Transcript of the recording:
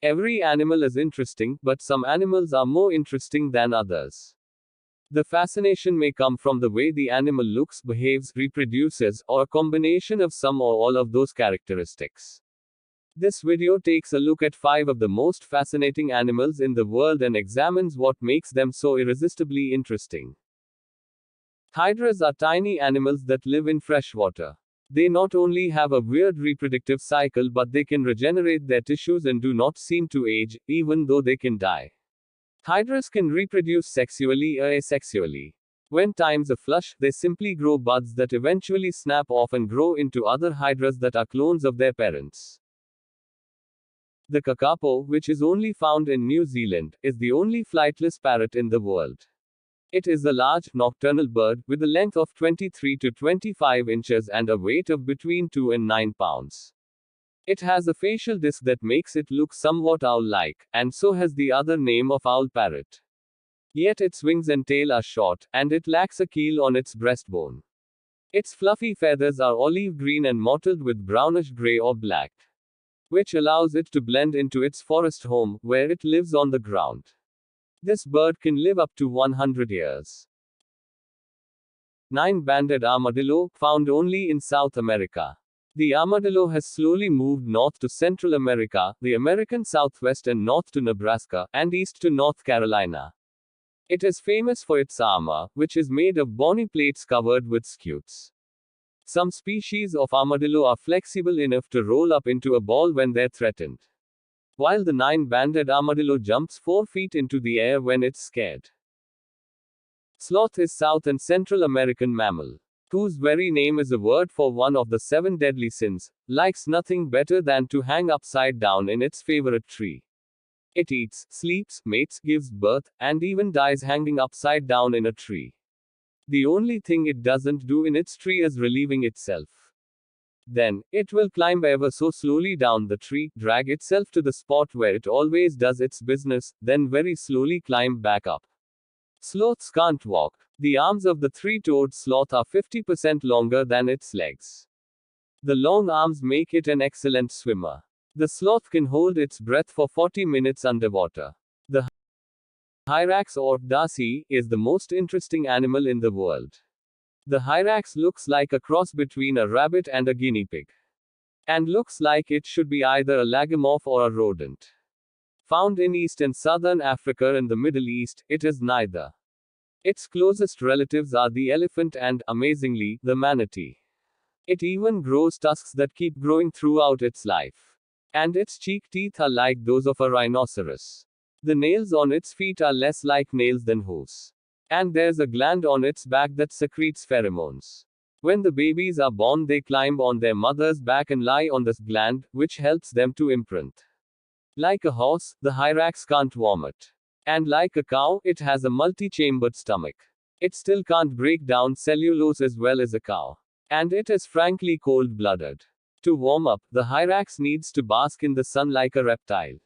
Every animal is interesting, but some animals are more interesting than others. The fascination may come from the way the animal looks, behaves, reproduces, or a combination of some or all of those characteristics. This video takes a look at 5 of the most fascinating animals in the world and examines what makes them so irresistibly interesting. Hydras are tiny animals that live in freshwater. They not only have a weird reproductive cycle, but they can regenerate their tissues and do not seem to age, even though they can die. Hydras can reproduce sexually or asexually. When times are flush, they simply grow buds that eventually snap off and grow into other hydras that are clones of their parents. The kakapo, which is only found in New Zealand, is the only flightless parrot in the world. It is a large, nocturnal bird, with a length of 23 to 25 inches and a weight of between 2 and 9 pounds. It has a facial disc that makes it look somewhat owl-like, and so has the other name of owl parrot. Yet its wings and tail are short, and it lacks a keel on its breastbone. Its fluffy feathers are olive green and mottled with brownish gray or black, which allows it to blend into its forest home, where it lives on the ground. This bird can live up to 100 years. 9-banded armadillo, found only in South America. The armadillo has slowly moved north to Central America, the American Southwest, and north to Nebraska, and east to North Carolina. It is famous for its armor, which is made of bony plates covered with scutes. Some species of armadillo are flexible enough to roll up into a ball when they're threatened, while the 9-banded armadillo jumps 4 feet into the air when it's scared. Sloth is South and Central American mammal, whose very name is a word for one of the 7 deadly sins, likes nothing better than to hang upside down in its favorite tree. It eats, sleeps, mates, gives birth, and even dies hanging upside down in a tree. The only thing it doesn't do in its tree is relieving itself. Then, it will climb ever so slowly down the tree, drag itself to the spot where it always does its business, then very slowly climb back up. Sloths can't walk. The arms of the 3-toed sloth are 50% longer than its legs. The long arms make it an excellent swimmer. The sloth can hold its breath for 40 minutes underwater. The hyrax, or dasyl, is the most interesting animal in the world. The hyrax looks like a cross between a rabbit and a guinea pig, and looks like it should be either a lagomorph or a rodent. Found in East and Southern Africa and the Middle East, it is neither. Its closest relatives are the elephant and, amazingly, the manatee. It even grows tusks that keep growing throughout its life. And its cheek teeth are like those of a rhinoceros. The nails on its feet are less like nails than hooves. And there's a gland on its back that secretes pheromones. When the babies are born, they climb on their mother's back and lie on this gland, which helps them to imprint. Like a horse, the hyrax can't vomit. And like a cow, it has a multi-chambered stomach. It still can't break down cellulose as well as a cow. And it is frankly cold-blooded. To warm up, the hyrax needs to bask in the sun like a reptile.